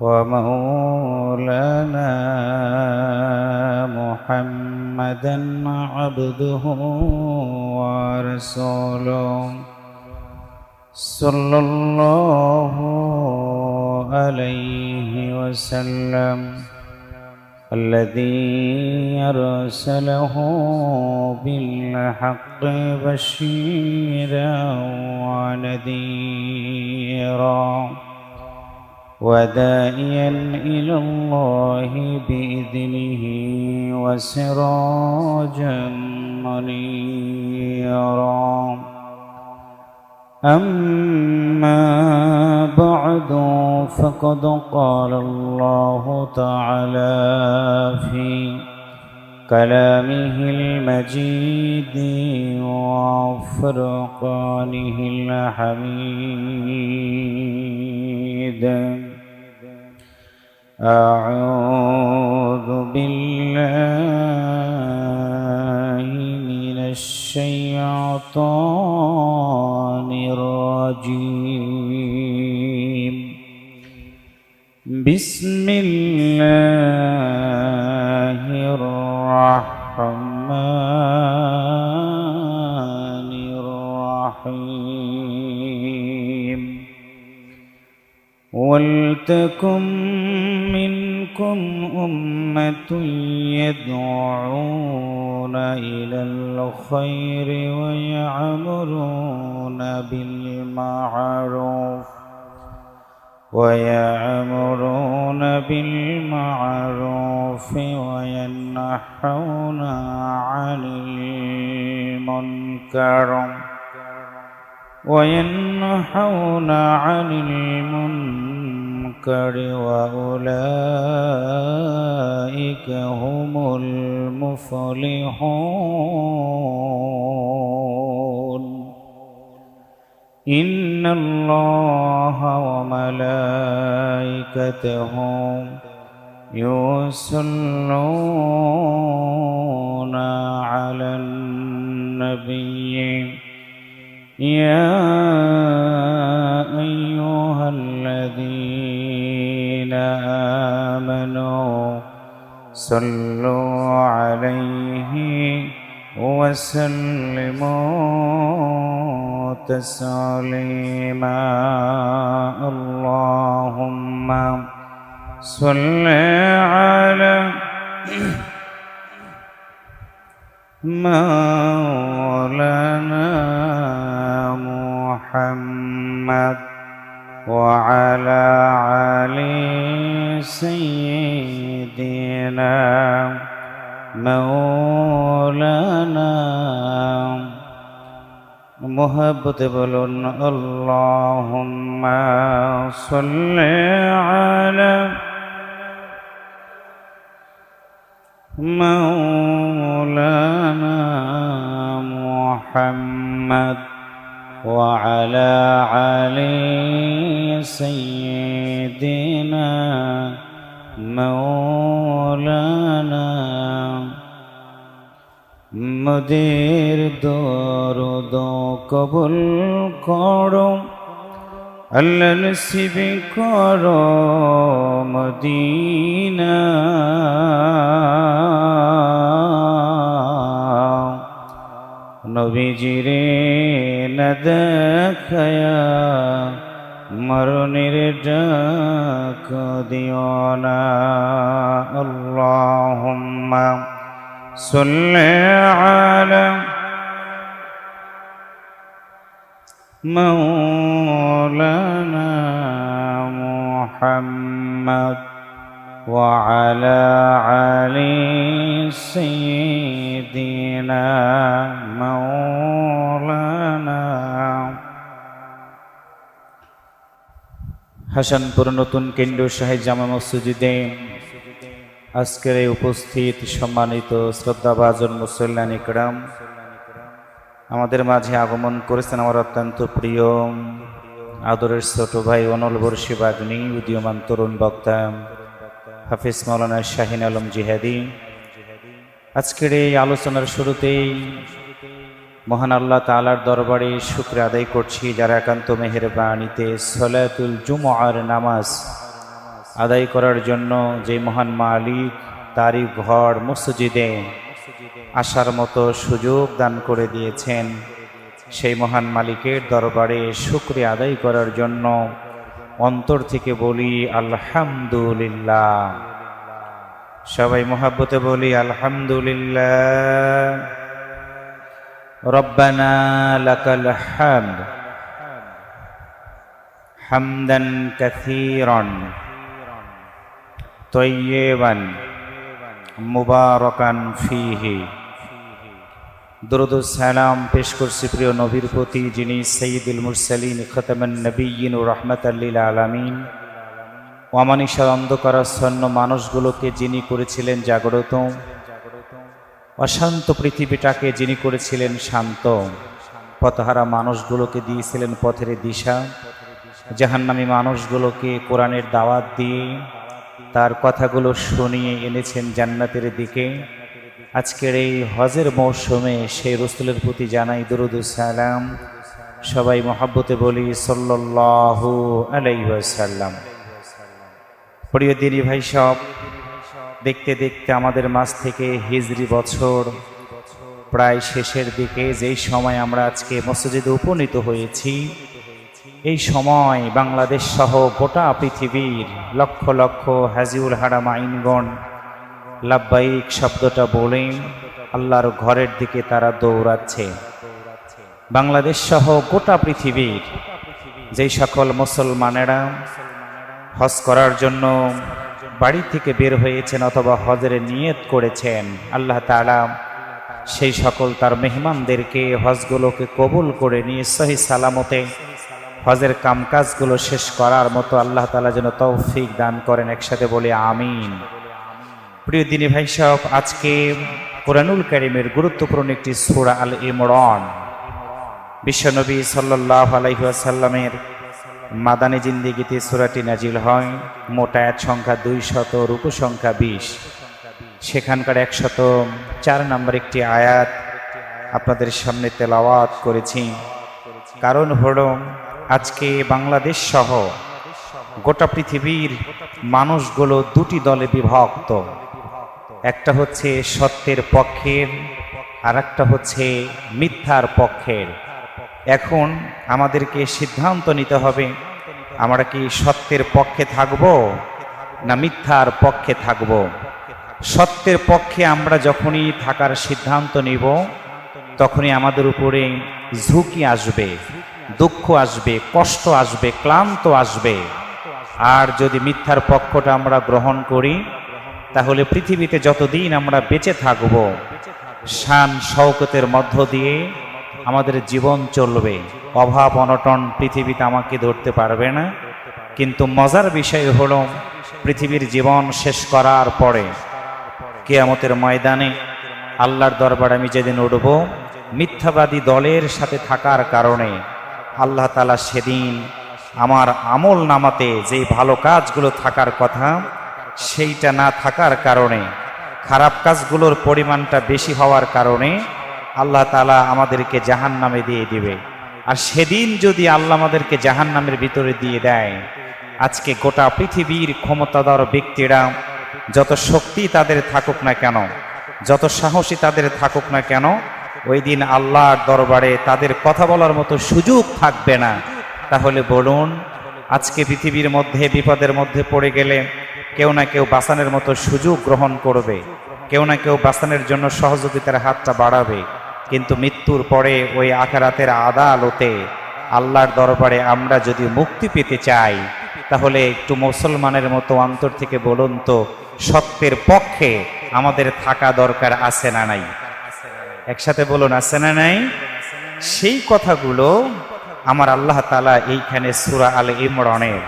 ومولانا محمدا عبده ورسوله صلى الله عليه وسلم الذي أرسله بالحق بشيرا ونذيرا وداعيا إلى الله بإذنه وسراجا منيرا أما بعد فقد قال الله تعالى في كلامه المجيد وفرقانه الحميد أعوذ بالله من الشيطان الرجيم بسم الله الرحمن الرحيم ولتكن منكم أمة يدعون إلى الخير ويأمرون بالمعروف وينهون عن المنكر وأولئك هم المفلحون إن الله وملائكته يصلون على النبي يا أيها الذين آمنوا صلوا عليه وسلموا تسليما اللهم صل على مولانا محمد وعلى آل سيدنا مولانا محبت بلن اللهم صل على مولانا محمد وعلى آل سيدنا مولانا মদের দরদ কবুল করো আল্লাহ নসিব করো মদিনা নবীজিরে না দেখায়া মরণের ডাক দিও না আল্লাহুম্মা সাল্লি আলা মাওলানা মুহাম্মদ ওয়া আলা আলি সাইয়্যিদিনা মাওলানা। হাসানপুর নতুন কেন্দ্রীয় শাহী জামা মসজিদে আজকের এই উপস্থিত সম্মানিত শ্রদ্ধাভাজন মুসল্লিয়ান ইকরাম, আমাদের মাঝে আগমন করেছেন আমার অত্যন্ত প্রিয় আদরের ছোট ভাই অনল বর্ষী বাগ্নী, উদীয়মান তরুণ বক্তা হাফিজ মাওলানা শাহিন আলম জিহাদি। আজকের এই আলোচনার শুরুতেই মহান আল্লাহ তাআলার দরবারে শুকরিয়া আদায় করছি, যারা একান্ত মেহেরবানিতে সলাতুল জুমআর নামাজ আদায় করার জন্য যে মহান মালিক তারই ঘর মসজিদে আসার মতো সুযোগ দান করে দিয়েছেন, সেই মহান মালিকের দরবারে শুকরিয়া আদায় করার জন্য অন্তর থেকে বলি আলহামদুলিল্লাহ। সবাই মহাব্বতে বলি আলহামদুলিল্লাহ। রব্বানা লাকাল হামদ হামদান কাসীরান তাইয়্যিবান মুবারাকান ফীহি। দরুদ ও সালাম পেশ করছি প্রিয় নবীর প্রতি, যিনি সাইয়্যিদুল মুরসালিন খাতামুন নবিয়্যিন ও রাহমাতাল লিল আলামিন। অমানিসার অন্ধকারাচ্ছন্ন মানুষগুলোকে যিনি করেছিলেন জাগ্রত, অশান্ত পৃথিবীটাকে যিনি করেছিলেন শান্ত, পথহারা মানুষগুলোকে দিয়েছিলেন পথের দিশা, জাহান্নামী মানুষগুলোকে কোরআনের দাওয়াত দিয়ে তার কথাগুলো শুনিয়ে এনেছেন জান্নাতের দিকে। আজকের এই হজের মৌসুমে সেই রাসূলের প্রতি জানাই দরুদ ও সালাম। সবাই মহব্বতে বলি সাল্লাল্লাহু আলাইহি ওয়াসাল্লাম। প্রিয় দিনী ভাই সব, দেখতে দেখতে আমাদের মাঝ থেকে হিজরি বছর প্রায় শেষের দিকে, যেই সময় আমরা আজকে মসজিদে উপনীত হয়েছি, এই সময় বাংলাদেশ সহ গোটা পৃথিবীর লক্ষ লক্ষ হাজিউল হারাম আইনগণ লাব্বাইক শব্দটা বলে আল্লাহর ঘরের দিকে তারা দৌড়াচ্ছে। বাংলাদেশ সহ গোটা পৃথিবীর যেই সকল মুসলমানেরা হজ করার জন্য বাড়ি থেকে বের হয়েছেন অথবা হজের নিয়ত করেছেন, আল্লাহ তাআলা সেই সকল তার মেহমানদেরকে হজগুলোকে কবুল করে নিয়ে সহি সালামতে হজের কামকাজগুলো শেষ করার মতো আল্লাহ তাআলা যেন তৌফিক দান করেন। একসাথে বলি আমিন। প্রিয় দিনী ভাই সব, আজকে কোরআনুল কারীমের গুরুত্বপূর্ণ একটি সূরা আল ইমরান, বিশ্বনবী সাল্লাল্লাহু আলাইহি ওয়াসাল্লামের মাদানী জিন্দেগিতে সূরাটি নাজিল হয়। মোট আয়াত সংখ্যা 200, রুকু সংখ্যা 20। সেখানকার 104 নম্বর একটি আয়াত আপনাদের সামনে তেলাওয়াত করেছি। কারণ হলো আজকে বাংলাদেশ সহ গোটা পৃথিবীর মানুষগুলো দুটি দলে বিভক্ত। একটা হচ্ছে সত্যের পক্ষের, আর একটা হচ্ছে মিথ্যার পক্ষের। এখন আমাদেরকে সিদ্ধান্ত নিতে হবে, আমরা কি সত্যের পক্ষে থাকব না মিথ্যার পক্ষে থাকব। সত্যের পক্ষে আমরা যখনই থাকার সিদ্ধান্ত নিব, তখনই আমাদের উপরে ঝুঁকি আসবে, দুঃখ আসবে, কষ্ট আসবে, ক্লান্ত আসবে। আর যদি মিথ্যার পক্ষটা আমরা গ্রহণ করি, তাহলে পৃথিবীতে যতদিন আমরা বেঁচে থাকব, শান শওকতের মধ্য দিয়ে আমাদের জীবন চলবে। অভাব অনটন পৃথিবীতে আমাকে ধরতে পারবে না। কিন্তু মজার বিষয় হলো, পৃথিবীর জীবন শেষ করার পরে কিয়ামতের ময়দানে আল্লাহর দরবারে আমি যেদিন উঠব, মিথ্যাবাদী দলের সাথে থাকার কারণে আল্লাহ তাআলা সেদিন আমার আমল নামাতে যেই ভালো কাজগুলো থাকার কথা, সেইটা না থাকার কারণে, খারাপ কাজগুলোর পরিমাণটা বেশি হওয়ার কারণে আল্লাহ তাআলা আমাদেরকে জাহান্নামে দিয়ে দিবে। আর সেদিন যদি আল্লাহ আমাদেরকে জাহান্নামের ভিতরে দিয়ে দেয়, আজকে গোটা পৃথিবীর ক্ষমতাধর ব্যক্তিরা যত শক্তি তাদের থাকুক না কেন, যত সাহসী তাদের থাকুক না কেন, ওই দিন আল্লাহর দরবারে তাদের কথা বলার মতো সুযোগ থাকবে না। তাহলে বলুন, আজকে পৃথিবীর মধ্যে বিপদের মধ্যে পড়ে গেলে কেউ না কেউ বাঁচানোর মতো সুযোগ গ্রহণ করবে, কেউ না কেউ বাঁচানোর জন্য সহযোগিতার হাতটা বাড়াবে। কিন্তু মৃত্যুর পরে ওই আখিরাতের আদালতে আল্লাহর দরবারে আমরা যদি মুক্তি পেতে চাই, তাহলে একটু মুসলমানের মতো অন্তর থেকে বলুন তো, সত্যের পক্ষে আমাদের থাকা দরকার আছে না নাই? একসাথে বলুন, আছে না নাই? সেই কথাগুলো আমার আল্লাহ তাআলা এইখানে সূরা আল ইমরানের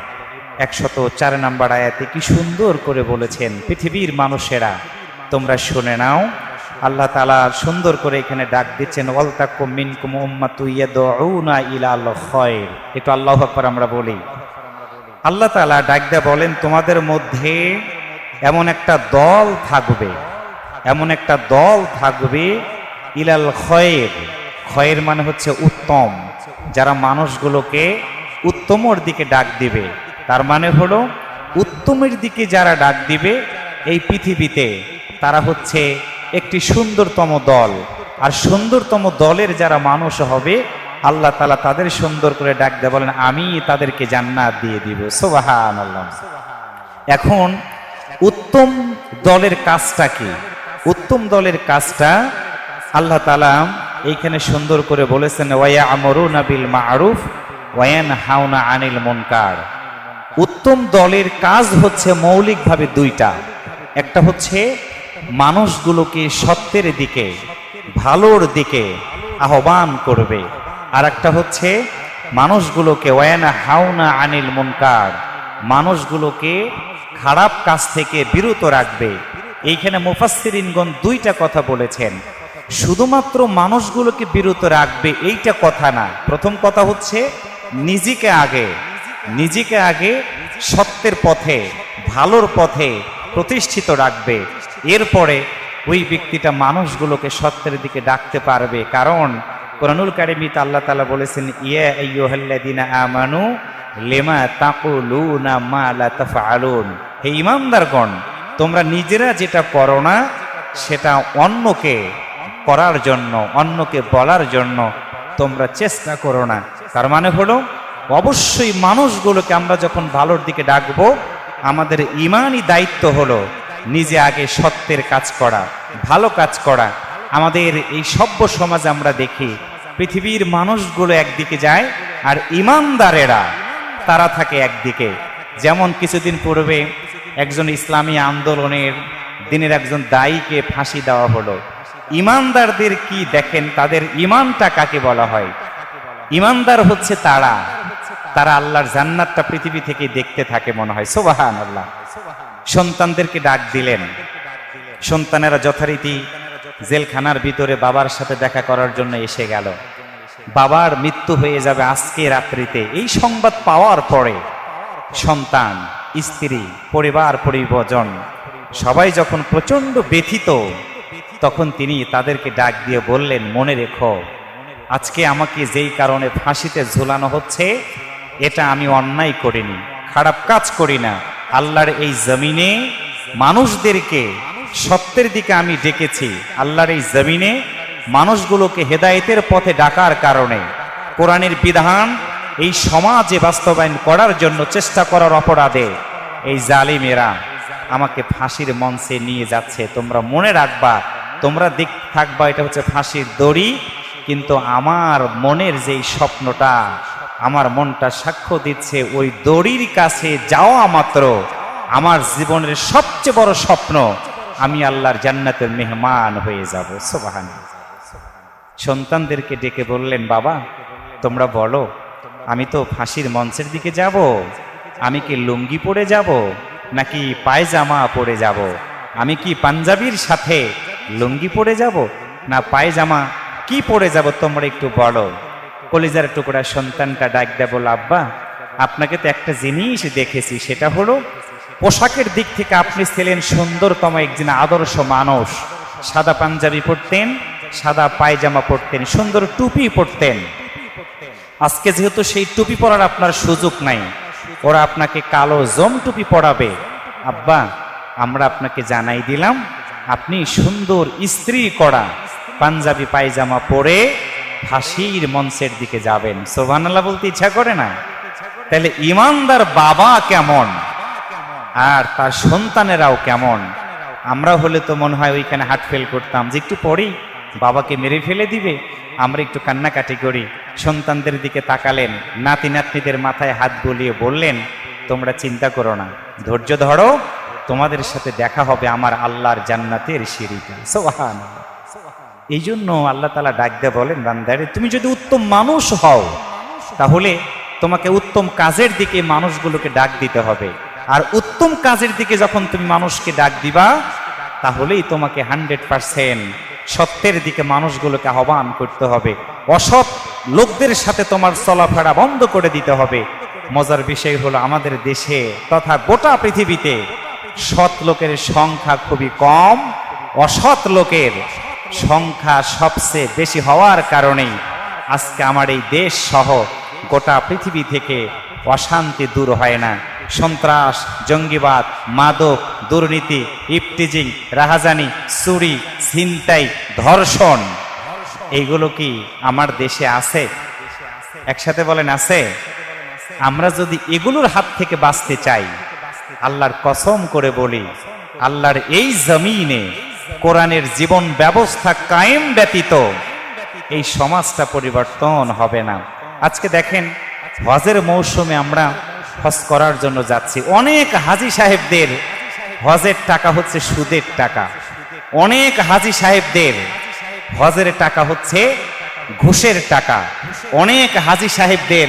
104 নম্বর আয়াতে কি সুন্দর করে বলেছেন। পৃথিবীর মানুষেরা তোমরা শুনে নাও, আল্লাহ তাআলা সুন্দর করে এখানে ডাক দিচ্ছেন, ওয়ালতাকুম মিনকুম উম্মাতুন ইয়াদউনা ইলাল খায়র। একটু আল্লাহু আকবার আমরা বলি। আল্লাহ তাআলা ডাক দিয়ে বলেন, তোমাদের মধ্যে এমন একটা দল থাকবে, এমন একটা দল থাকবে ইলাল খায়র, খয়ের মানে হচ্ছে উত্তম, যারা মানুষগুলোকে উত্তমের দিকে ডাক দিবে, তার মানে হলো উত্তমের দিকে যারা ডাক দিবে এই পৃথিবীতে তারা হচ্ছে একটি সুন্দরতম দল। আর সুন্দরতম দলের যারা মানুষ হবে আল্লাহ তাআলা তাদের সুন্দর করে ডাক দিয়ে বলেন আমি তাদেরকে জান্নাত দিয়ে দিব। সুবহানাল্লাহ। এখন উত্তম দলের কাজটা কি? উত্তম দলের কাজটা আল্লাহ তাআলা এইখানে সুন্দর করে বলেছেন, ওয়ায়ামুরুনা বিল মা'রুফ ওয়া ইয়ানহাউনা আনিল মুনকার। উত্তম দলের কাজ হচ্ছে মৌলিকভাবে দুইটা। একটা হচ্ছে মানুষগুলোকে সত্যের দিকে, ভালোর দিকে আহ্বান করবে, আর একটা হচ্ছে মানুষগুলোকে ওয়ায়ানহাউনা আনিল মুনকার, মানুষগুলোকে খারাপ কাজ থেকে বিরত রাখবে। এইখানে মুফাসসিরিনগণ দুইটা কথা বলেছেন, শুধুমাত্র মানুষগুলোকে বিরত রাখবে এইটা কথা না। প্রথম কথা হচ্ছে নিজেকে আগে সত্যের পথে, ভালোর পথে প্রতিষ্ঠিত রাখবে, এরপরে ওই ব্যক্তিটা মানুষগুলোকে সত্যের দিকে ডাকতে পারবে। কারণ কোরআনুল কারীমে আল্লাহ তাআলা বলেছেন, ইয়া আইয়ুহাল্লাযীনা আমানু লিমা তাকুলুনা মা লা তাফআলুন। হে ঈমানদারগণ, তোমরা নিজেরা যেটা করো না সেটা অন্যকে করার জন্য, অন্যকে বলার জন্য তোমরা চেষ্টা করো না। তার মানে হলো অবশ্যই মানুষগুলোকে আমরা যখন ভালোর দিকে ডাকবো, আমাদের ঈমানি দায়িত্ব হলো নিজে আগে সত্যের কাজ করা, ভালো কাজ করা। আমাদের এই সভ্য সমাজে আমরা দেখি পৃথিবীর মানুষগুলো একদিকে যায় আর ঈমানদারেরা তারা থাকে একদিকে। যেমন কিছুদিন পূর্বে একজন ইসলামী আন্দোলনের দিনের একজন দায়ীকে ফাঁসি দেওয়া হলো। ঈমানদারদের কি দেখেন, তাদের ঈমানটা কাকে বলা হয়? ঈমানদার হচ্ছে তারা আল্লাহর জান্নাতটা পৃথিবী থেকে দেখতে থাকে মনে হয়। সুবহানাল্লাহ। সন্তানদেরকে ডাক দিলেন, সন্তানেরা যথারীতি জেলখানার ভিতরে বাবার সাথে দেখা করার জন্য এসে গেল। বাবার মৃত্যু হয়ে যাবে আজকে রাত্রিতে, এই সংবাদ পাওয়ার পরে সন্তান, স্ত্রী, পরিবার পরিজন সবাই যখন প্রচন্ড ব্যথিত, তখন তিনি তাদেরকে ডাক দিয়ে বললেন, মনে রেখো আজকে আমাকে যেই কারণে ফাঁসিতে ঝুলানো হচ্ছে এটা আমি অন্যায় করিনি, খারাপ কাজ করি না। আল্লাহর এই জমিনে মানুষদেরকে সত্যের দিকে আমি ডেকেছি। আল্লাহর এই জমিনে মানুষগুলোকে হেদায়েতের পথে ডাকার কারণে, কোরআনের বিধান এই সমাজে বাস্তবায়ন করার জন্য চেষ্টা করার অপরাধে এই জালিমেরা আমাকে ফাঁসির মঞ্চে নিয়ে যাচ্ছে। তোমরা মনে রাখবা, তোমরা দেখ থাকবা এটা হচ্ছে ফাঁসির দড়ি, কিন্তু আমার মনের যেই স্বপ্নটা, আমার মনটা সাক্ষ্য দিচ্ছে ওই দড়ির কাছে যাওয়া মাত্র আমার জীবনের সবচেয়ে বড় স্বপ্ন, আমি আল্লাহর জান্নাতের মেহমান হয়ে যাব। সুবহানাল্লাহ। সন্তানদেরকে ডেকে বললেন, বাবা তোমরা বলো, আমি তো ফাঁসির মঞ্চের দিকে যাব, আমি কি লুঙ্গি পরে যাব নাকি পায়জামা পরে যাব? আমি কি পাঞ্জাবির সাথে লুঙ্গি পরে যাব না পায়জামা কি পরে যাব? তোমরা একটু বলো। কলিজার টুকরা সন্তানটা ডাক দেয়, বল আব্বা আপনাকে তো একটা জিনিস দেখেছি, সেটা হলো পোশাকের দিক থেকে আপনি ছিলেন সুন্দরতম একজন আদর্শ মানুষ। সাদা পাঞ্জাবি পরতেন, সাদা পায়জামা পরতেন, সুন্দর টুপি পরতেন। আজকে যেহেতু সেই টুপি পরার আপনার সুযোগ নাই, ওরা আপনাকে কালো জম টুপি পরাবে। আব্বা আমরা আপনাকে জানাই দিলাম, আপনি সুন্দর ইস্ত্রি করা পাঞ্জাবি পায়জামা পরে ফাঁসির মঞ্চের দিকে যাবেন। সুবহানাল্লাহ বলতে ইচ্ছা করে না? তাহলে ঈমানদার বাবা কেমন আর তার সন্তানেরাও কেমন? আমরা হলে তো মনে হয় ওইখানে হার্ট ফেল করতাম যে একটু পরেই বাবাকে মেরে ফেলে দিবে, আমরা একটু কান্নাকাটি করি। সন্তানদের দিকে তাকালেন, নাতি নাতনিদের মাথায় হাত বুলিয়ে বললেন, তোমরা চিন্তা করো না, ধৈর্য ধরো, তোমাদের সাথে দেখা হবে আমার আল্লাহর জান্নাতের সিঁড়িতে। সুবহানাল্লাহ। এই জন্য আল্লাহ তাআলা ডাক দিয়ে বলেন, বান্দারে তুমি যদি উত্তম মানুষ হও তাহলে তোমাকে উত্তম কাজের দিকে মানুষগুলোকে ডাক দিতে হবে। আর উত্তম কাজের দিকে যখন তুমি মানুষকে ডাক দিবা, তাহলেই তোমাকে 100% সত্যের দিকে মানুষগুলোকে আহ্বান করতে হবে। অসৎ লোকদের সাথে তোমার চলাফেরা বন্ধ করে দিতে হবে। মজার বিষয় হলো আমাদের দেশে তথা গোটা পৃথিবীতে সৎ লোকের সংখ্যা খুবই কম, অসৎ লোকের সংখ্যা সবচেয়ে বেশি হওয়ার কারণেই আজকে আমার এই দেশ সহ গোটা পৃথিবী থেকে অশান্তি দূর হয় না। সন্ত্রাস, জঙ্গিবাদ, মাদক, দুর্নীতি, ইফটিজিং, রাহাজানি, চুরি, ছিনতাই, ধর্ষণ, এইগুলো কি আমার দেশে আছে? একসাথে বলেন আছে? আমরা যদি এগুলোর হাত থেকে বাঁচতে চাই, আল্লাহর কসম করে বলি, আল্লাহর এই জমিনে কোরআনের জীবন ব্যবস্থা কায়েম ব্যতীত এই সমাজটা পরিবর্তন হবে না। আজকে দেখেন, হজের মৌসুমে আমরা হজ করার জন্য যাচ্ছি। অনেক হাজী সাহেবদের হজের টাকা হচ্ছে সুদের টাকা। অনেক হাজী সাহেবদের হজের টাকা হচ্ছে ঘুষের টাকা। অনেক হাজী সাহেবদের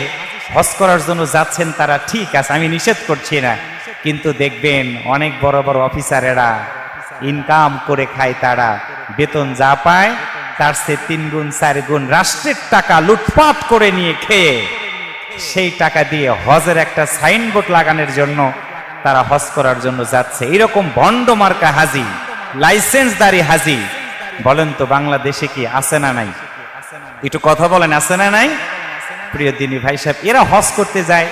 হজ করার জন্য যাচ্ছেন তারা, ঠিক আছে, আমি নিষেধ করছি না, কিন্তু দেখবেন অনেক বড় বড় অফিসারেরা ইনকাম করে খায়, তারা বেতন যা পায় তার চেয়ে 3 গুণ 4 গুণ রাষ্ট্রের টাকা লুটপাট করে নিয়ে খেয়ে সেই টাকা দিয়ে হজের একটা সাইনবোর্ড লাগানোর জন্য তারা হজ করার জন্য যাচ্ছে। এরকম ভণ্ড মার্কা হাজি, লাইসেন্সদারি হাজি, বলেন তো বাংলাদেশে কি আছে না নাই? একটু কথা বলেন, আছে না নাই? প্রিয় দিনী ভাই সাহেব, এরা হজ করতে যায়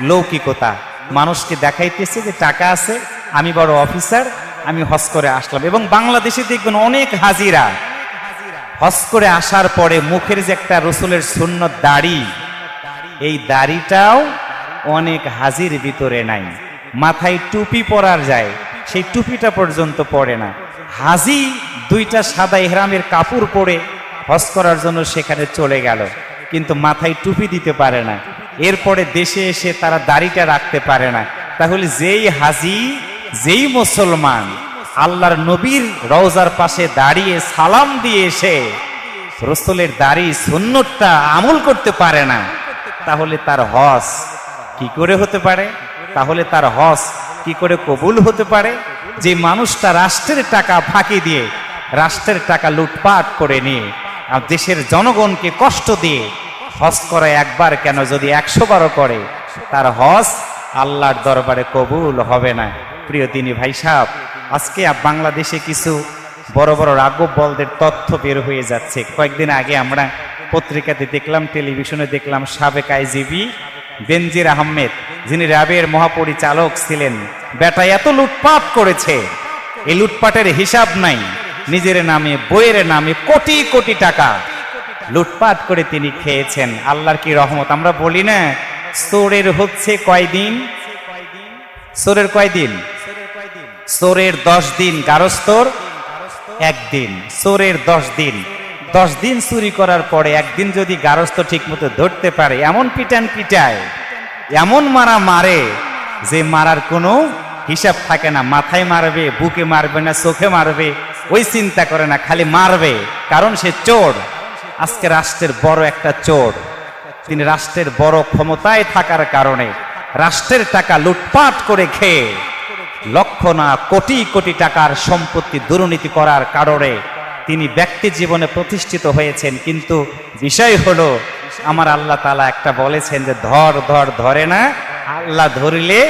লৌকিকতা, মানুষকে দেখাইতেছে যে টাকা আছে, আমি বড় অফিসার, আমি হজ করে আসলাম। এবং বাংলাদেশে দেখবেন অনেক হাজিরা হজ করে আসার পরে মুখের যে একটা রসুলের সুন্নত দাড়ি, এই দাড়িটাও অনেক হাজির ভিতরে নাই। মাথায় টুপি পরার যায়, সেই টুপিটা পর্যন্ত পরে না। হাজি 2টা সাদা ইহরামের কাপড় পরে হজ করার জন্য সেখানে চলে গেল, কিন্তু মাথায় টুপি দিতে পারে না। এরপরে দেশে এসে তারা দাড়িটা রাখতে পারে না। তাহলে যেই হাজি, যেই মুসলমান আল্লাহর নবীর রওজার পাশে দাঁড়িয়ে সালাম দিয়ে এসে রসুলের দাড়ি সুন্নতটা আমল করতে পারে না, তাহলে তার হজ কি করে হতে পারে? তাহলে তার হজ কি করে কবুল হতে পারে? যে মানুষটা রাষ্ট্রের টাকা ফাঁকি দিয়ে, রাষ্ট্রের টাকা লুটপাট করে নিয়ে আর দেশের জনগণকে কষ্ট দিয়ে হজ করে একবার কেন, যদি 100 বারও করে, তার হজ আল্লাহর দরবারে কবুল হবে না। প্রিয় দিনী ভাই সাহেব, আজকে বাংলাদেশে কিছু বড় বড় রাঘব বলদের তথ্য বের হয়ে যাচ্ছে। কয়েকদিন আগে আমরা পত্রিকাতে দেখলাম, টেলিভিশনে দেখলাম, সাবেক আইজিপি বেনজির আহমেদ, যিনি র্যাবের মহাপরিচালক ছিলেন, বেটা এত লুটপাট করেছে, এই লুটপাটের হিসাব নাই। নিজের নামে, বইয়ের নামে কোটি কোটি টাকা লুটপাট করে তিনি খেয়েছেন। আল্লাহর কি রহমত! আমরা বলি না, চোরের হচ্ছে কয়দিন? চোরের কয়দিন? চোরের 10 দিন, গারস্থর 1 দিন। চোরের 10 দিন, 10 দিন চুরি করার পরে একদিন যদি গারস্থ ঠিক মতো ধরতে পারে, এমন পিটান পিটায়, এমন মারা মারে যে মারার কোনো হিসাব থাকে না। মাথায় মারবে, বুকে মারবে না, চোখে মারবে, ওই চিন্তা করে না, খালি মারবে, কারণ সে চোর। আজকে রাষ্ট্রের বড় একটা চোর, তিনি রাষ্ট্রের বড় ক্ষমতায় থাকার কারণে রাষ্ট্রের টাকা লুটপাট করে খেয়ে লক্ষ না কোটি কোটি টাকার সম্পত্তি দুর্নীতি করার কারণে তিনি ব্যক্তি জীবনে প্রতিষ্ঠিত হয়েছেন। কিন্তু বিষয় হলো, আমার আল্লাহ তাআলা একটা বলেছেন যে ধর ধর ধরে না, আল্লাহ ধরিলে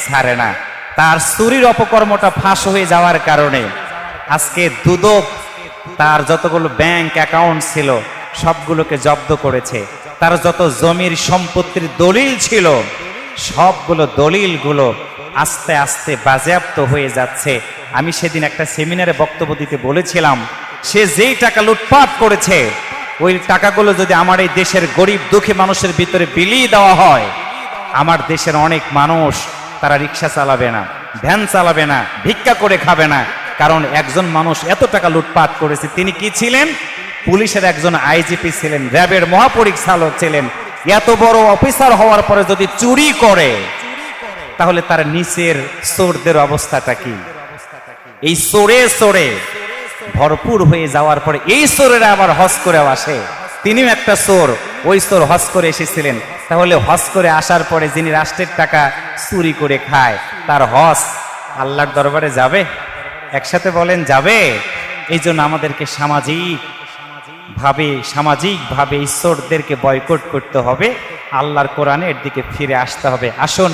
ছাড়ে না। তার চুরির অপকর্মটা ফাঁস হয়ে যাওয়ার কারণে আজকে দুদক তার যতগুলো ব্যাংক অ্যাকাউন্ট ছিল সবগুলোকে জব্দ করেছে। তার যত জমির সম্পত্তির দলিল ছিল সবগুলো দলিলগুলো আস্তে আস্তে বাজেয়াপ্ত হয়ে যাচ্ছে। আমি সেদিন একটা সেমিনারে বক্তব্য দিতে বলেছিলাম, সে যেই টাকা লুটপাট করেছে, ওই টাকাগুলো যদি আমার এই দেশের গরিব দুঃখী মানুষের ভিতরে বিলিয়ে দেওয়া হয়, আমার দেশের অনেক মানুষ তারা রিক্সা চালাবে না, ভ্যান চালাবে না, ভিক্ষা করে খাবে না। কারণ একজন মানুষ এত টাকা লুটপাট করেছে, তিনি কি ছিলেন? পুলিশের একজন আইজিপি ছিলেন, র্যাবের মহাপরিচালক ছিলেন। এত বড় অফিসার হওয়ার পরে যদি চুরি করে, তাহলে তার নিচের চোরদের অবস্থাটা কি? এই চোরে চোরে ভরপুর হয়ে যাওয়ার পরে এই চোরেরা আবার হজ করে আসে। তিনিও একটা চোর, ওই চোর হজ করে এসেছিলেন। তাহলে হজ করে আসার পরে যিনি রাষ্ট্রের টাকা চুরি করে খায়, তার হজ আল্লাহর দরবারে যাবে? একসাথে বলেন, যাবে? এই জন্য আমাদেরকে সামাজিকভাবে ঈশ্বরদেরকে বয়কট করতে হবে, আল্লাহর কোরআনের দিকে ফিরে আসতে হবে। আসুন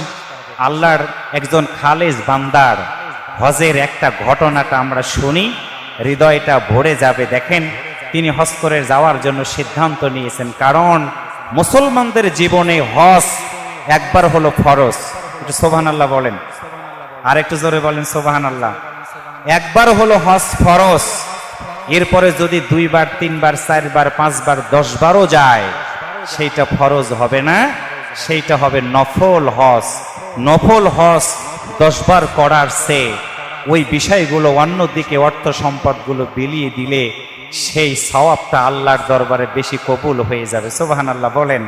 আল্লাহর একজন খালেজ বান্দার হজের একটা ঘটনাটা আমরা শুনি, হৃদয়টা ভরে যাবে। দেখেন তিনি হজ করে যাওয়ার জন্য সিদ্ধান্ত নিয়েছেন, কারণ মুসলমানদের জীবনে হজ একবার হলো ফরজ। একটু সুবহানাল্লাহ বলেন, আর একটু জোরে বলেন সুবহানাল্লাহ। একবার হলো হজ ফরজ, এরপরে যদি 2 বার 3 বার 4 বার 5 বার 10 বারও যায় সেইটা ফরজ হবে না, সেইটা হবে নফল হজ। নফল হজ 10 বার করার চেয়ে ওই বিষয়গুলো অন্যদিকে অর্থ সম্পদগুলো বিলিয়ে দিলে সেই সওয়াবটা আল্লাহর দরবারে বেশি কবুল হয়ে যাবে। সুবহানাল্লাহ বলেন।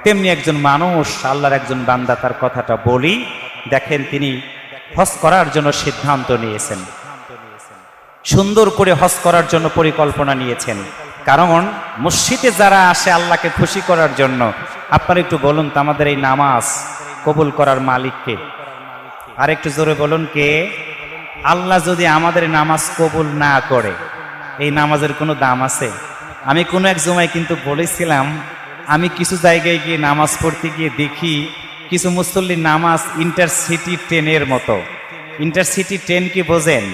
তেমনি একজন মানুষ, আল্লাহর একজন বান্দা, তার কথাটা বলি, দেখেন তিনি হজ করার জন্য সিদ্ধান্ত নিয়েছেন, সুন্দর করে হজ করার জন্য পরিকল্পনা নিয়েছেন। কারণ মসজিদে যারা আসে আল্লাহকে খুশি করার জন্য, আপনারা একটু বলুন তো আমাদের এই নামাজ কবুল করার মালিককে? আর একটু জোরে বলুন কে? আল্লাহ যদি আমাদের নামাজ কবুল না করে, এই নামাজের কোনো দাম আছে? আমি কোনো এক জমায় কিন্তু বলেছিলাম, আমি কিছু জায়গায় গিয়ে নামাজ পড়তে গিয়ে দেখি কিছু মুসল্লির নামাজ ইন্টারসিটি ট্রেনের মতো। ইন্টারসিটি ট্রেন কি বোঝেন?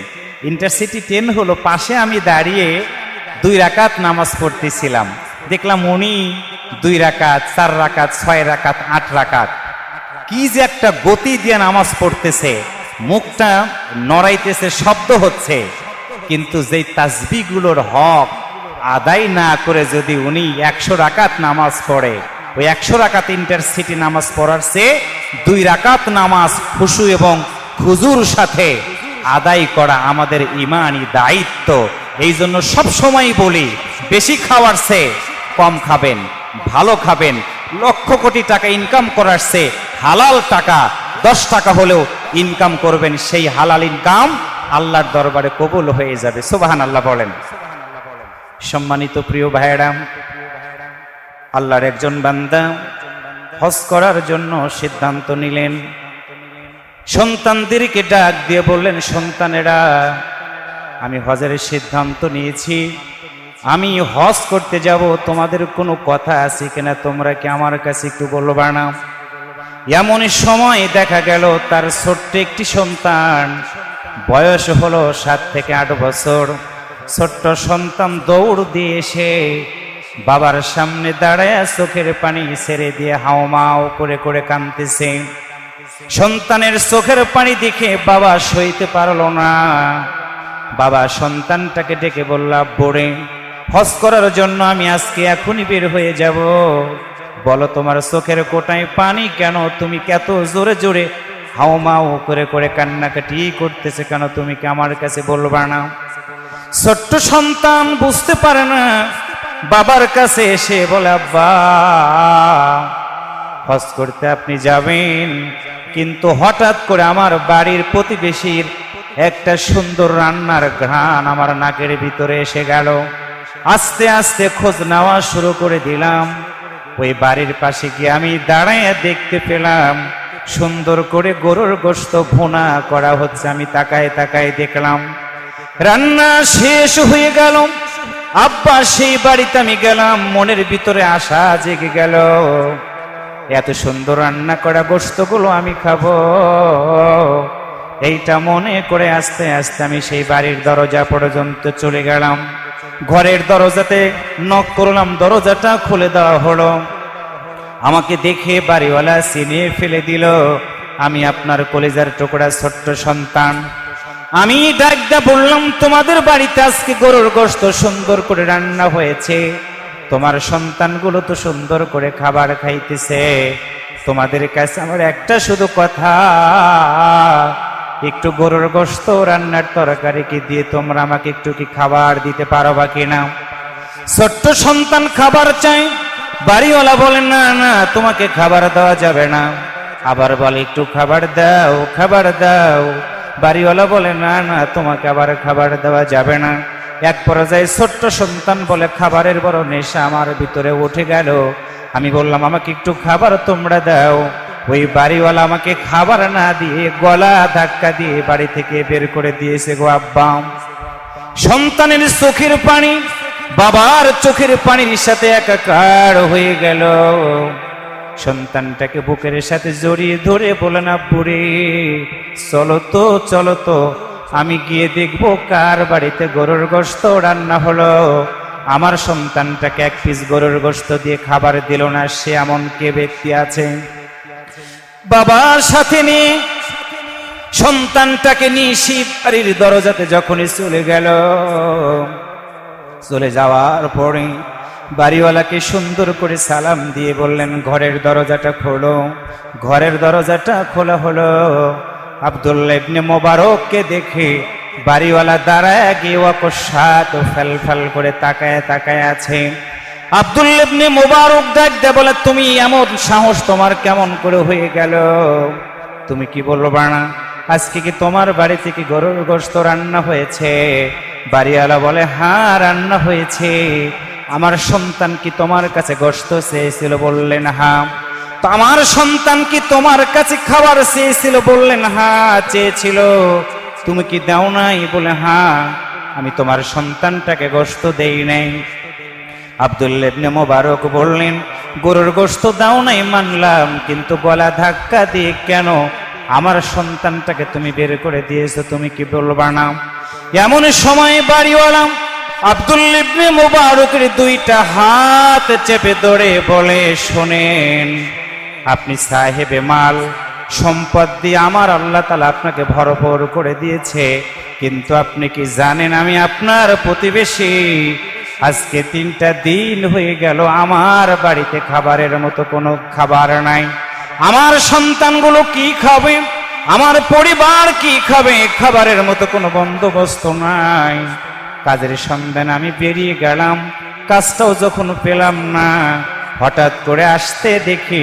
ইন্টারসিটি ট্রেন হলো, পাশে আমি দাঁড়িয়ে 2 রাকাত নামাজ পড়তেছিলাম, দেখলাম উনি 2 রাকাত 4 রাকাত 6 রাকাত 8 রাকাত, কি যে একটা গতি দিয়ে নামাজ পড়তেছে, মুখটা নড়াইতেছে, শব্দ হচ্ছে, কিন্তু যেই তাসবিহগুলোর হক আদায় না করে যদি উনি 100 রাকাত নামাজ পড়ে, ওই 100 রাকাত ইন্টারসিটি নামাজ পড়ার চেয়ে 2 রাকাত নামাজ খুশু এবং খুজুর সাথে আদায় করা আমাদের ইমানি দায়িত্ব। এই জন্য সবসময় বলি, বেশি খাওয়ার চেয়ে কম খাবেন, ভালো খাবেন। লক্ষ কোটি টাকা ইনকাম করার চেয়ে হালাল টাকা 10 টাকা হলেও ইনকাম করবেন, সেই হালাল ইনকাম আল্লাহর দরবারে কবুল হয়ে যাবে। সুবহানাল্লাহ বলেন। সম্মানিত প্রিয় ভাইয়েরা, আল্লাহর একজন বান্দা হজ করার জন্য সিদ্ধান্ত নিলেন। সন্তানদেরকে ডাক দিয়ে বললেন, সন্তানেরা, আমি হজের সিদ্ধান্ত নিয়েছি, আমি হজ করতে যাব, তোমাদের কোনো কথা আছে কিনা তোমরা কি আমার কাছে একটু বলবা না? এমন সময় দেখা গেল তার ছোট্ট একটি সন্তান, বয়স হলো 7 থেকে 8 বছর। ছোট্ট সন্তান দৌড় দিয়ে এসে বাবার সামনে দাঁড়ায় চোখের পানি ছেড়ে দিয়ে হাওমাও করে করে কাঁদতেছে। সন্তানের চোখের পানি দেখে বাবা সইতে পারলো না। বাবা সন্তানটাকে ডেকে বলল, আব্বুরে, হজ করার জন্য আমি আজকে এখনই বের হয়ে যাব, বলো তোমার চোখের কোটায় পানি কেন? তুমি কত জোরে জোরে হাওমাও করে করে কান্নাকাটি করতেছে কেন? তুমি কি আমার কাছে বলবা না? ছোট্ট সন্তান বুঝতে পারে না, বাবার কাছে এসে বলে, আব্বা, হজ করতে আপনি যাবেন, কিন্তু হঠাৎ করে আমার বাড়ির প্রতিবেশীর একটা সুন্দর রান্নার ঘ্রাণ আমার নাকের ভিতরে এসে গেল। আস্তে আস্তে খোঁজ নেওয়া শুরু করে দিলাম। ওই বাড়ির পাশে গিয়ে আমি দাঁড়াইয়া দেখতে পেলাম সুন্দর করে গরুর গোশত ভুনা করা হচ্ছে। আমি তাকায় তাকায় দেখলাম রান্না শেষ হয়ে গেল। আব্বা সেই বাড়িতে আমি গেলাম, মনের ভিতরে আশা জেগে গেল, এত সুন্দর রান্না করা গোশতগুলো আমি খাবো। এইটা মনে করে আস্তে আস্তে আমি সেই বাড়ির দরজা পর্যন্ত চলে গেলাম। ঘরের দরজাতে নক করলাম, দরজাটা খুলে দেওয়া হলো। আমাকে দেখে বাড়িওয়ালা চিনিয়ে ফেলে দিল, আমি আপনার কলিজার টুকরা ছোট্ট সন্তান। আমি ডাকটা বললাম, তোমাদের বাড়িতে আজকে গরুর গোশত সুন্দর করে রান্না হয়েছে, তোমার সন্তানগুলো তো সুন্দর করে খাবার খাইতেছে, তোমাদের কাছে আমার একটা শুধু কথা, একটু গরুর গোশত রান্নার তরকারি কি দিয়ে তোমরা আমাকে একটু কি খাবার দিতে পারবা কিনা? ছোট্ট সন্তান খাবার চাই। বাড়িওয়ালা বলে, না না, তোমাকে খাবার দেওয়া যাবে না। আবার বলে, একটু খাবার দাও, খাবার দাও। বাড়িওয়ালা বলে, না না, তোমাকে আবার খাবার দেওয়া যাবে না। এক পর্যায়ে ছোট্ট সন্তান বলে, খাবারের বড় নেশা আমার ভিতরে উঠে গেল। আমি বললাম, আমাকে একটু খাবার তোমরা দাও। ওই বাড়িওয়ালা আমাকে খাবার না দিয়ে গলা ধাক্কা দিয়ে বাড়ি থেকে বের করে দিয়েছে গো আব্বা। সন্তানের চোখের পানি বাবার চোখের পানির সাথে একাকার হয়ে গেল। সন্তানটাকে বুকের সাথে জড়িয়ে ধরে বলেন, আব্বুরে, চলো তো চলো তো, আমি গিয়ে দেখবো কার বাড়িতে গরুর গোশত রান্না হলো। আমার সন্তানটাকে এক পিস গরুর গোশত দিয়ে খাবার দিল না, সে এমন কে ব্যক্তি আছে? বাবার সাথে নিয়ে সন্তানটাকে নিয়ে শীত বাড়ির দরজাতে যখনই চলে গেল, চলে যাওয়ার পরে বাড়িওয়ালাকে সুন্দর করে সালাম দিয়ে বললেন, ঘরের দরজাটা খোলো। ঘরের দরজাটা খোলা হলো। আব্দুল্লাহ ইবনে মোবারককে দেখে বাড়িওয়ালা দাঁড়ায় গিয়ে অকস্মাৎ ফেল ফেল করে তাকায় তাকায় আছে। আব্দুল্লাহ ইবনে মোবারক ডাকতে বলে, তুমি এমন সাহস তোমার কেমন করে হয়ে গেল? তুমি কি বলবা না? আজকে কি তোমার বাড়ি থেকে গরুর গোশত রান্না হয়েছে? বাড়িওয়ালা বলে, হ্যাঁ রান্না হয়েছে। আমার সন্তান কি তোমার কাছে গোশত চেয়েছিল? বললেন হ্যাঁ। তো আমার সন্তান কি তোমার কাছে খাবার চেয়েছিল? বললেন হ্যাঁ চেয়েছিল। তুমি কি দাও নাই? বলে হ্যাঁ, আমি তোমার সন্তানটাকে গোশত দেই নাই। আব্দুল্লাহ ইবনে মোবারক বললেন, গরুর গোশত দাও নাই মানলাম, কিন্তু গলা ধাক্কা দিয়ে কেন আমার সন্তানটাকে তুমি বের করে দিয়েছো? তুমি কি বলবা না? এমন সময় বাড়িওয়ালা আব্দুল্লাহ ইবনে মোবারকের দুইটা হাত চেপে ধরে বলে, শোনেন, আপনি সাহেবে মাল, সম্পদ দিয়ে আমার আল্লাহ তাআলা আপনাকে ভরপুর করে দিয়েছে, কিন্তু আপনি কি জানেন আমি আপনার প্রতিবেশী? আজকে 3টা দিন হয়ে গেল আমার বাড়িতে খাবারের মতো কোনো খাবার নাই। আমার সন্তানগুলো কি খাবে? আমার পরিবার কি খাবে? খাবারের মতো কোনো বন্দোবস্ত নাই। কাজের সন্ধানে আমি বেরিয়ে গেলাম, কাজটাও যখন পেলাম না, হঠাৎ করে আসতে দেখি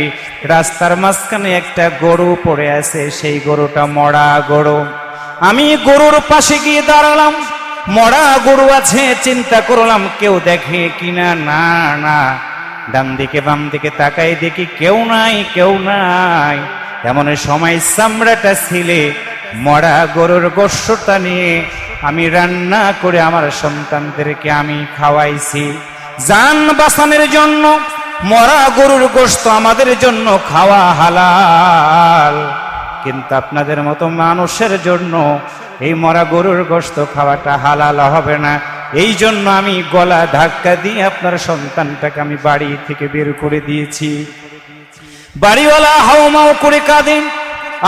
রাস্তার মাঝখানে একটা গরু পড়ে আছে। সেই গরুটা মরা গরু। আমি গরুর পাশে গিয়ে দাঁড়ালাম, মরা গরু আছে, চিন্তা করলাম কেউ দেখে কিনা। না না, ডান দিকে বাম দিকে তাকাই দেখি কেউ নাই, কেউ নাই। এমন সময় চামড়াটা ছিলে মরা গরুর গোশতটা নিয়ে আমি রান্না করে আমার সন্তানদেরকে আমি খাওয়াইছি। জান বাঁচানোর জন্য মরা গরুর গোশত আমাদের জন্য খাওয়া হালাল, কিন্তু আপনাদের মতো মানুষের জন্য এই মরা গরুর গোশত খাওয়াটা হালাল হবে না। এই জন্য আমি গলা ধাক্কা দিয়ে আপনার সন্তানটাকে আমি বাড়ি থেকে বের করে দিয়েছি। বাড়িওয়ালা হাউমাউ করে কাঁদেন।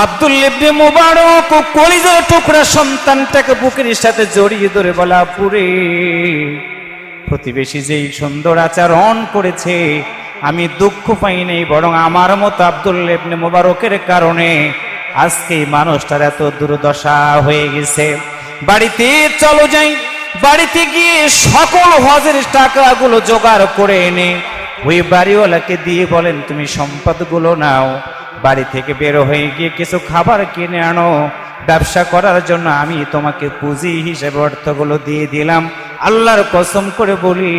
আব্দুল্লাহ ইবনে মোবারক কলিজার টুকরা সন্তানটাকে বুকের সাথে জড়িয়ে ধরে বলা, পুরে প্রতিবেশী যেই সুন্দর আচরণ করেছে আমি দুঃখ পাই নাই, বরং আমার মতো আব্দুল্লাহ ইবনে মোবারকের কারণে আজকে মানুষটার এত দুর্দশা হয়ে গেছে। বাড়িতে চলো যাই। বাড়িতে গিয়ে সকল হজের টাকাগুলো জোগাড় করে এনে ওই বাড়িওয়ালাকে দিয়ে বলেন, তুমি সম্পদগুলো নাও, বাড়ি থেকে বের হয়ে গিয়ে কিছু খাবার কিনে আনো, ব্যবসা করার জন্য আমি তোমাকে পুঁজি হিসেবে অর্থগুলো দিয়ে দিলাম। আল্লাহর কসম করে বলি,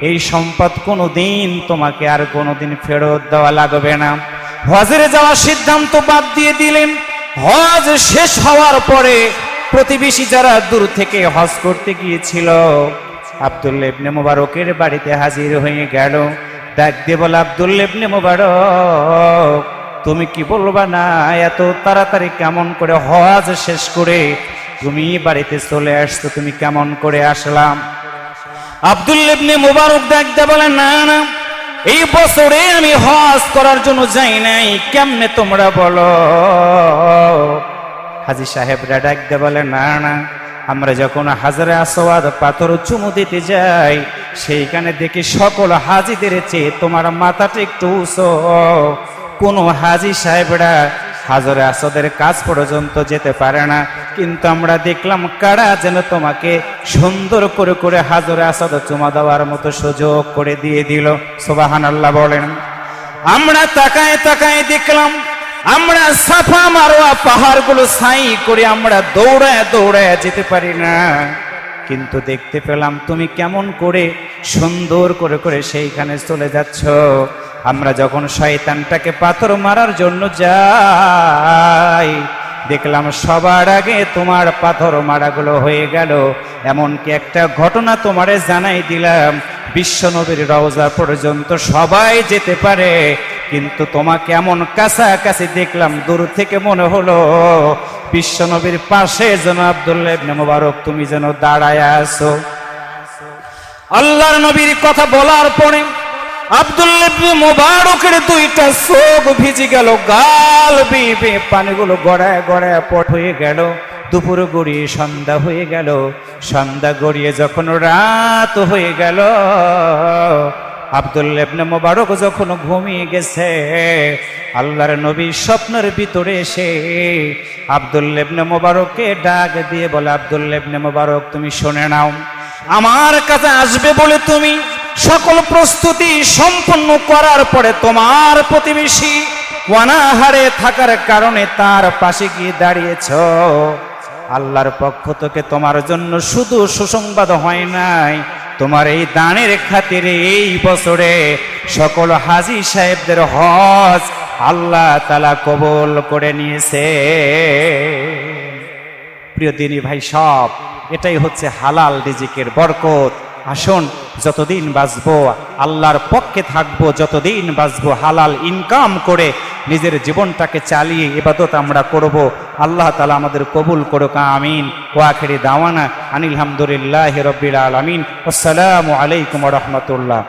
এই সম্পদ কোনোদিন তোমাকে আর কোনোদিন ফেরত দেওয়া লাগবে না। হজের যাওয়ার সিদ্ধান্ত বাদ দিয়ে দিলেন। হজ শেষ হওয়ার পরে প্রতিবেশী যারা দূর থেকে হজ করতে গিয়েছিল আব্দুল্লাহ ইবনে মোবারকের বাড়িতে হাজির হয়ে গেল। ডাক দিয়ে বলে, আব্দুল্লাহ ইবনে মোবারক, তুমি কি বলবা না, এত তাড়াতাড়ি কেমন করে হজ শেষ করে তুমি বাড়িতে চলে আসছো? তুমি কেমন করে আসলাম? আব্দুল্লাহ ইবনে মোবারক ডাক দিয়ে বলে, না না, এই বছরে আমি হজ করার জন্য যাই নাই। কেমনে তোমরা বলো? হাজী সাহেবরা ডাক দিয়ে বলে, না না, আমরা যখন হাজরে আসওয়াদ পাথর চুমু দিতে যাই সেইখানে দেখি সকল হাজীদের চেয়ে তোমার মাথাটা একটু উঁচু। কোনো হাজী সাহেবরা হাজরে আসওয়াদের কাছ পর্যন্ত যেতে পারে না, কিন্তু আমরা দেখলাম কারা যেন তোমাকে সুন্দর করে করে হাজরে আসওয়াদ চুমা দেওয়ার মতো সুযোগ করে দিয়ে দিল। সুবহানাল্লাহ বলেন। আমরা তাকায় তাকায় দেখলাম আমরা সাফা মারোয়া পাহাড়গুলো ছাই করে আমরা দৌড়ায় দৌড়ায় যেতে পারি না, কিন্তু দেখতে পেলাম তুমি কেমন করে সুন্দর করে করে সেইখানে চলে যাচ্ছ। আমরা যখন শয়তানটাকে পাথর মারার জন্য যাই দেখলাম সবার আগে তোমার পাথর মারাগুলো হয়ে গেল। এমনকি একটা ঘটনা তোমারে জানাই দিলাম, বিশ্বনবীর রওজা পর্যন্ত সবাই যেতে পারে, কিন্তু তোমাকে এমন কাছাকাছি দেখলাম দূর থেকে মনে হলো বিশ্বনবীর পাশে যেন আব্দুল্লাহ ইবনে মুবারক তুমি যেন দাঁড়ায় আছো। আল্লাহর নবীর কথা বলার পরে আব্দুল্লাহ ইবনে মুবারকের দুইটা চোখ ভিজে গেল, গাল বেয়ে পানিগুলো গড়ায় গড়ায় পট হয়ে গেল। দুপুর গড়িয়ে সন্ধ্যা হয়ে গেল, সন্ধ্যা গড়িয়ে যখন রাত হয়ে গেল, আব্দুল্লাহ ইবনে মুবারক যখন ঘুমিয়ে গেছে, আল্লাহর নবী স্বপ্নের ভিতরে এসে আব্দুল্লাহ ইবনে মুবারককে ডাক দিয়ে বলে, আব্দুল্লাহ ইবনে মুবারক তুমি শুনে নাও, আমার কাছে আসবে বলে তুমি সকল প্রস্তুতি সম্পন্ন করার পরে তোমার প্রতিবেশী অনাহারে থাকার কারণে তার পাশে গিয়ে দাঁড়িয়েছ। আল্লাহর পক্ষ থেকে তোমার জন্য শুধু সুসংবাদ হয় নাই, তোমার এই দানের খাতিরে এই বছরে সকল হাজী সাহেবদের হজ আল্লাহ তাআলা কবুল করে নিয়েছে। প্রিয় দিনী ভাই সব, এটাই হচ্ছে হালাল রিজিকের বরকত। আসুন যতদিন বাঁচবো আল্লাহর পক্ষে থাকবো, যতদিন বাঁচবো হালাল ইনকাম করে নিজের জীবনটাকে চালিয়ে ইবাদত আমরা করব। আল্লাহ তাআলা আমাদের কবুল করুক, আমিন। ওয়া আখিরি দাওয়ানা আনিল হামদুলিল্লাহি রাব্বিল আলামিন। আসসালামু আলাইকুম ওয়া রাহমাতুল্লাহ।